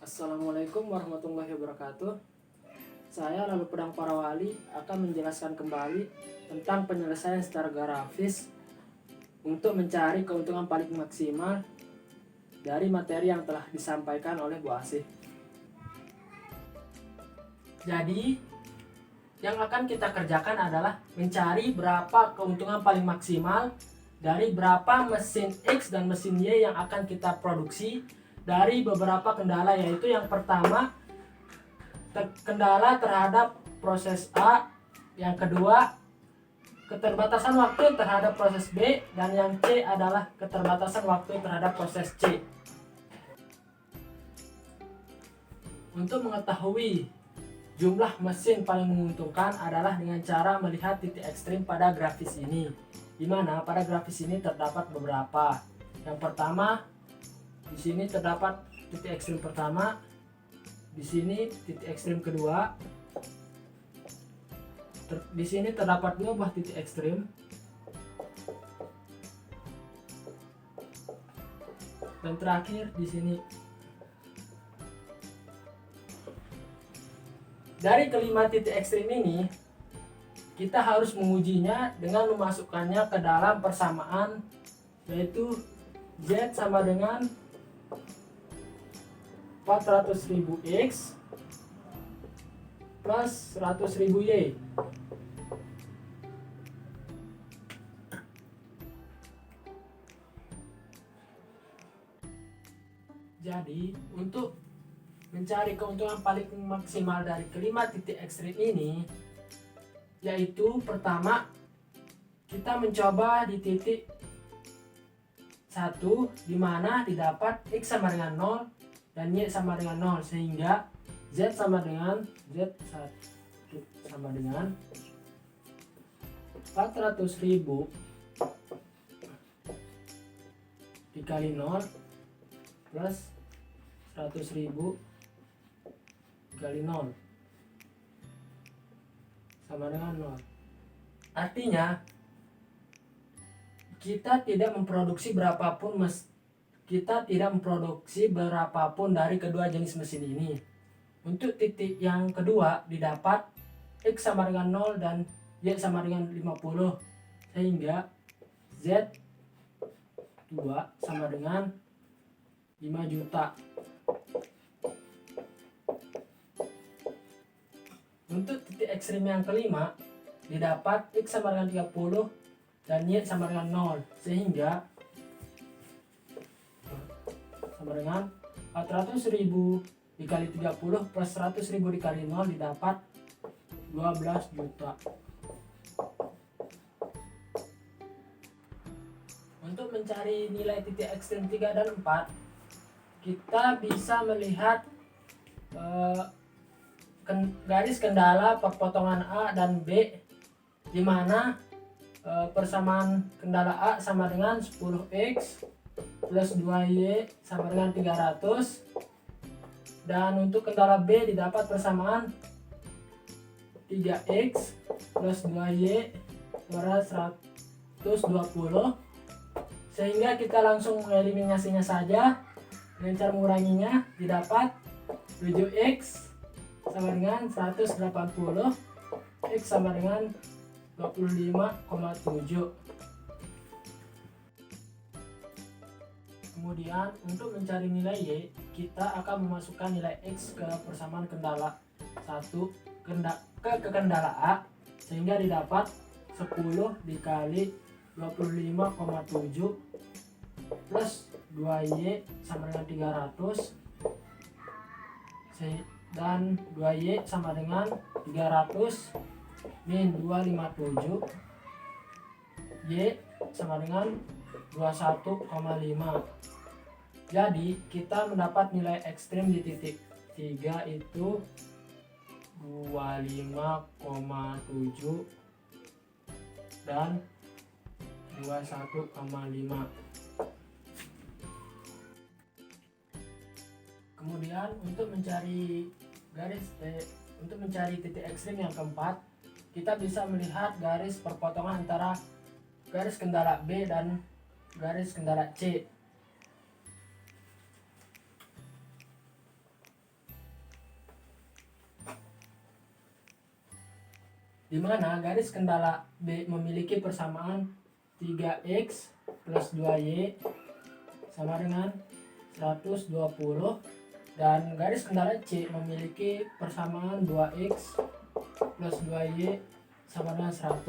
Assalamualaikum warahmatullahi wabarakatuh. Saya Lalu Pedang Parawali akan menjelaskan kembali tentang penyelesaian secara grafis untuk mencari keuntungan paling maksimal dari materi yang telah disampaikan oleh Bu Asih. Jadi, yang akan kita kerjakan adalah mencari berapa keuntungan paling maksimal dari berapa mesin X dan mesin Y yang akan kita produksi dari beberapa kendala, yaitu yang pertama kendala terhadap proses A, yang kedua keterbatasan waktu terhadap proses B, dan yang C adalah keterbatasan waktu terhadap proses C. Untuk mengetahui jumlah mesin paling menguntungkan adalah dengan cara melihat titik ekstrim pada grafis ini, di mana pada grafis ini terdapat beberapa. Yang pertama, di sini terdapat titik ekstrim pertama, di sini titik ekstrim kedua, di sini terdapat dua buah titik ekstrim, dan terakhir di sini. Dari kelima titik ekstrim ini, kita harus mengujinya dengan memasukkannya ke dalam persamaan, yaitu Z sama dengan 400.000 X plus 100.000 Y. Jadi, untuk mencari keuntungan paling maksimal dari kelima titik ekstrim ini, yaitu pertama, kita mencoba di titik 1, di mana didapat X sama dengan 0 dan Y sama dengan 0, sehingga Z sama dengan Z1 sama dengan 400.000 dikali 0 plus 100.000 dikali 0 sama dengan 0. Artinya kita tidak memproduksi berapapun dari kedua jenis mesin ini. Untuk titik yang kedua didapat X sama dengan 0 dan Y sama dengan 50, sehingga Z2 sama dengan 5 juta. Untuk titik ekstrim yang kelima didapat X sama dengan 30 dan Y sama dengan 0, sehingga sama dengan 400.000 dikali 30 plus 100.000 dikali 0 didapat 12 juta. Untuk mencari nilai titik ekstrim 3 dan 4, kita bisa melihat garis kendala perpotongan A dan B, di mana persamaan kendala A sama dengan 10X plus 2Y sama dengan 300, dan untuk kendala B didapat persamaan 3X plus 2Y sama 120, sehingga kita langsung mengeliminasinya saja dengan cara menguranginya. Didapat 7X sama dengan 180, X sama dengan 25,7. Kemudian untuk mencari nilai Y, kita akan memasukkan nilai X ke persamaan kendala 1 ke kendala A, sehingga didapat 10 dikali 25,7 plus 2Y sama dengan 300, dan 2Y sama dengan 300 min 257, Y sama dengan 21,5. Jadi kita mendapat nilai ekstrim di titik 3 itu 25,7 dan 21,5. Kemudian untuk mencari titik ekstrim yang keempat, kita bisa melihat garis perpotongan antara garis kendala B dan garis kendala C. di mana garis kendala B memiliki persamaan 3x plus 2y sama dengan 120, dan garis kendala C memiliki persamaan 2x plus 2y sama dengan 100.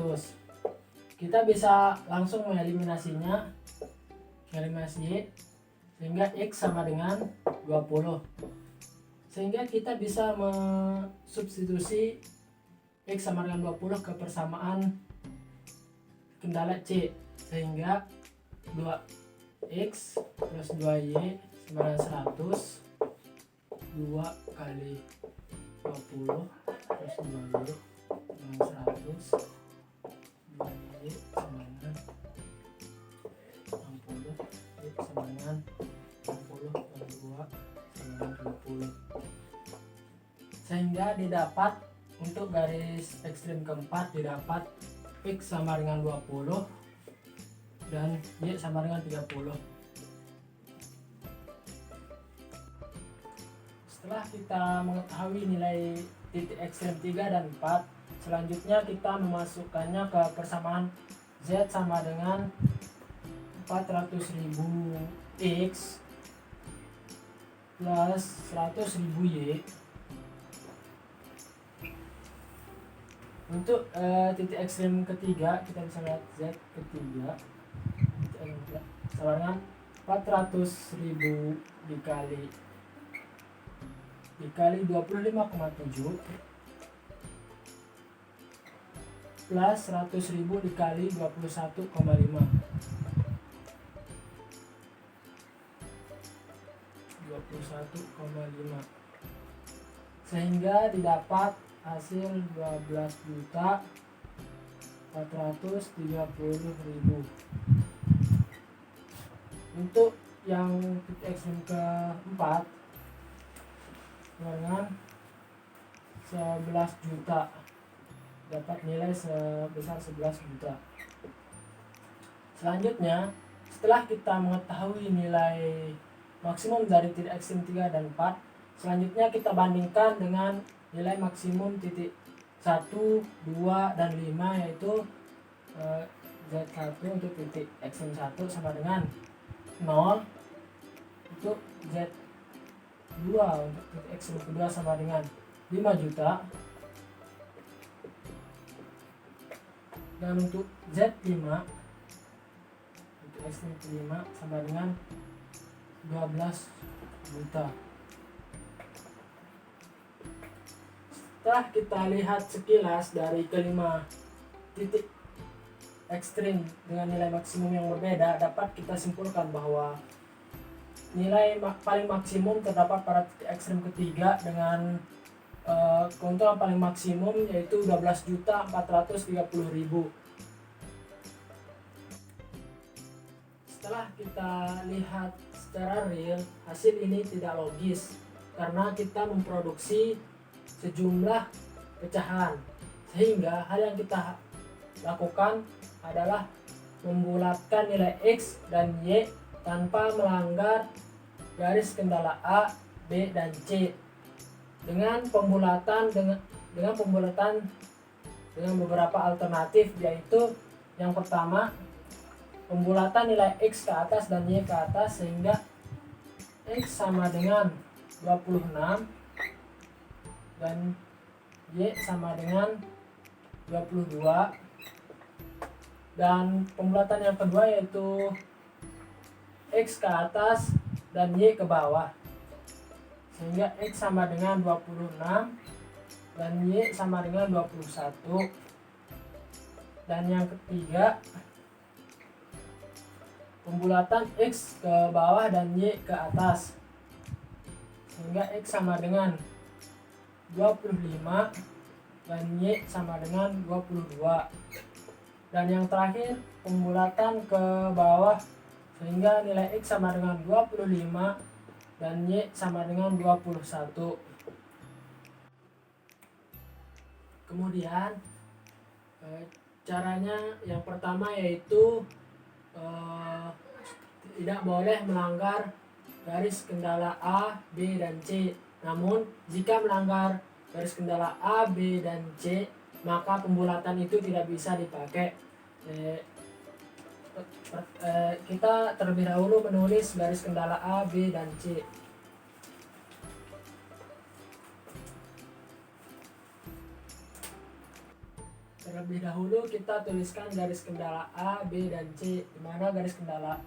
Kita bisa langsung mengeliminasinya, eliminasi y, sehingga x sama dengan 20. Sehingga kita bisa mensubstitusi X sama dengan 20 ke persamaan kendala C, sehingga 2X plus 2Y sama dengan 100, 2 kali 20 plus 2Y sama dengan 100, 2Y sama dengan 60, Y sama dengan 60, dan 2 sama dengan 20. Sehingga didapat untuk garis ekstrim keempat didapat X sama dengan 20 dan Y sama dengan 30. Setelah kita mengetahui nilai titik ekstrim 3 dan 4, selanjutnya kita memasukkannya ke persamaan Z sama dengan 400.000 X plus 100.000 Y. Untuk titik ekstrim ketiga, kita bisa lihat Z ketiga sama dengan 400.000 dikali 25,7 plus 100.000 dikali 21,5. 21,5, sehingga didapat hasil 12.430.000. Untuk yang titik ekstrim keempat dengan 11 juta, dapat nilai sebesar 11 juta. Selanjutnya, setelah kita mengetahui nilai maksimum dari titik ekstrim 3 dan 4, selanjutnya kita bandingkan dengan nilai maksimum titik 1, 2, dan 5, yaitu Z1 untuk titik ekstrim 1 sama dengan 0, untuk Z2 untuk titik ekstrim kedua sama dengan 5 juta, dan untuk Z5 untuk ekstrim kelima sama dengan 12 juta. Setelah kita lihat sekilas dari kelima titik ekstrim dengan nilai maksimum yang berbeda, dapat kita simpulkan bahwa nilai paling maksimum terdapat pada titik ekstrim ketiga dengan keuntungan paling maksimum yaitu 12.430.000. Setelah kita lihat secara real, hasil ini tidak logis karena kita memproduksi sejumlah pecahan, sehingga hal yang kita lakukan adalah membulatkan nilai X dan Y tanpa melanggar garis kendala A, B, dan C dengan pembulatan dengan beberapa alternatif, yaitu yang pertama pembulatan nilai X ke atas dan Y ke atas, sehingga X sama dengan 26 dan Y sama dengan 22, dan pembulatan yang kedua yaitu X ke atas dan Y ke bawah, sehingga X sama dengan 26 dan Y sama dengan 21, dan yang ketiga pembulatan X ke bawah dan Y ke atas, sehingga X sama dengan 25 dan Y sama dengan 22, dan yang terakhir pembulatan ke bawah sehingga nilai X sama dengan 25 dan Y sama dengan 21. Kemudian caranya yang pertama yaitu tidak boleh melanggar garis kendala A, B, dan C. Namun jika melanggar garis kendala A, B, dan C, maka pembulatan itu tidak bisa dipakai. Kita terlebih dahulu menulis garis kendala A, B, dan C. Terlebih dahulu kita tuliskan garis kendala A, B, dan C, di mana garis kendala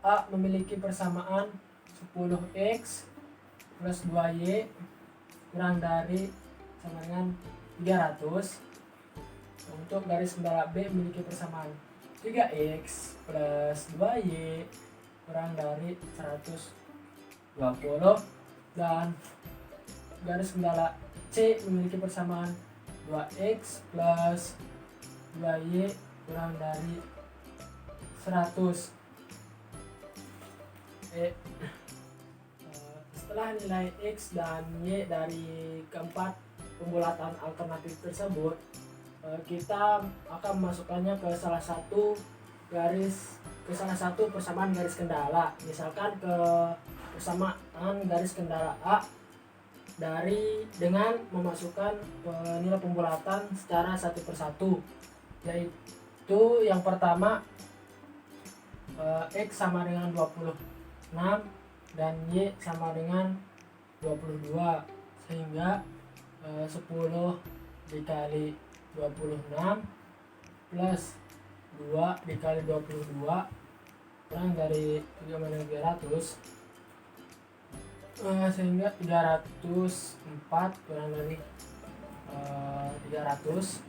A memiliki persamaan 10x plus 2y kurang dari sama dengan 300. Untuk garis kendala B memiliki persamaan 3x plus 2y kurang dari 120, dan garis kendala C memiliki persamaan 2x plus 2y kurang dari 100. Setelah nilai x dan y dari keempat pembulatan alternatif tersebut, kita akan memasukkannya ke salah satu persamaan garis kendala. Misalkan ke persamaan garis kendala A dengan memasukkan nilai pembulatan secara satu persatu, yaitu yang pertama x sama dengan 26 dan y sama dengan 22, sehingga 10 dikali 26 plus 2 dikali 22 kurang dari 300, sehingga 304 kurang dari 300.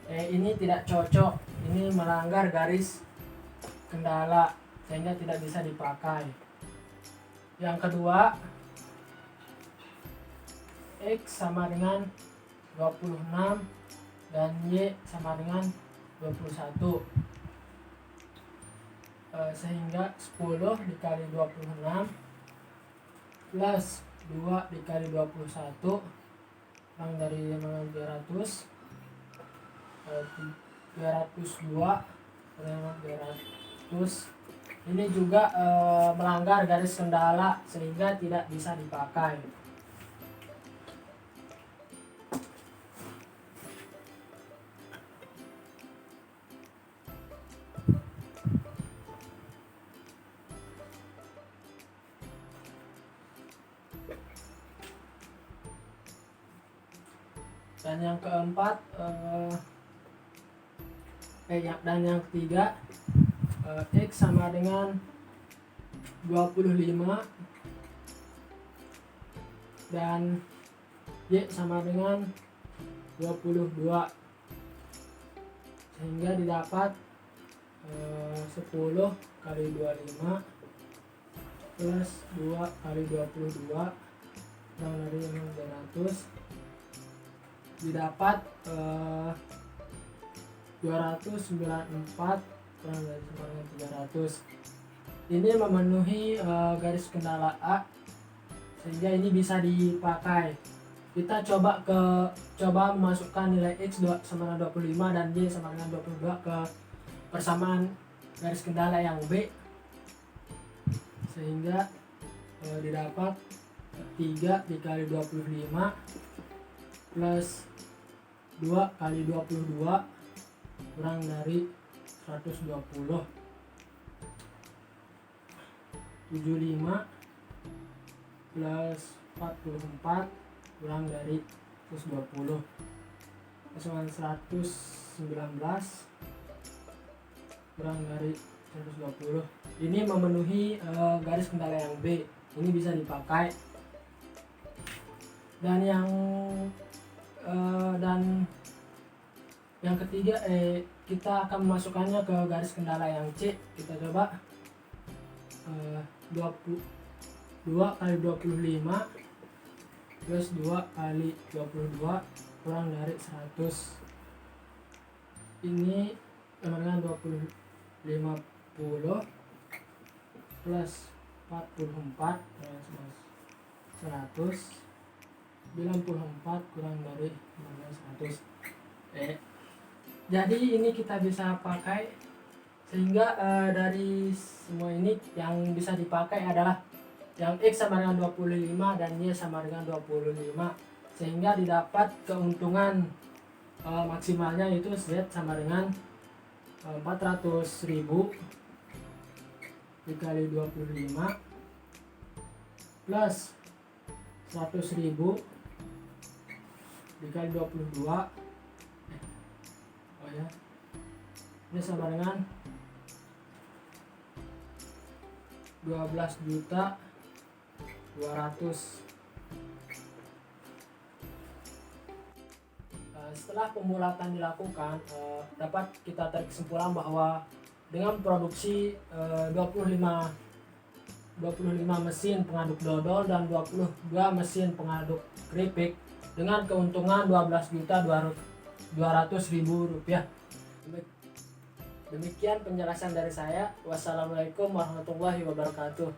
Ini tidak cocok, ini melanggar garis kendala sehingga tidak bisa dipakai. Yang kedua, x sama dengan 26 dan y sama dengan 21, sehingga 10 dikali 26 plus 2 dikali 21 kurang dari 300, 302 kurang 300. Ini juga melanggar garis kendala sehingga tidak bisa dipakai. Dan yang keempat dan yang ketiga, x sama dengan 25 dan y sama dengan 22, sehingga didapat 10 kali 25 plus 2 kali 22 kurang dari 600, didapat 294 kurang dari 300. Ini memenuhi garis kendala A sehingga ini bisa dipakai. Kita coba memasukkan nilai x sama dengan 25 dan y sama dengan 22 ke persamaan garis kendala yang B, sehingga didapat 3 dikali 25 plus 2 kali 22 kurang dari 120, 75 plus 44 kurang dari 120, pasangan 119 kurang dari 120. Ini memenuhi garis kendala yang B, ini bisa dipakai. Dan yang ketiga, kita akan memasukkannya ke garis kendala yang C. Kita coba 2 kali 25 plus 2 kali 22 kurang dari 100. Ini sama dengan 50 plus 44 100, 94 kurang dari 100. Jadi ini kita bisa pakai, sehingga dari semua ini yang bisa dipakai adalah yang x sama dengan 25 dan y sama dengan 25, sehingga didapat keuntungan maksimalnya itu Z sama dengan 400.000 dikali 25 plus 100.000 dikali 22. Oh ya, ini sama dengan 12.200.000. Setelah pembulatan dilakukan, dapat kita tarik kesimpulan bahwa dengan produksi 25 mesin pengaduk dodol dan 22 mesin pengaduk keripik dengan keuntungan 12.200.000 rupiah. Demikian penjelasan dari saya. Wassalamualaikum warahmatullahi wabarakatuh.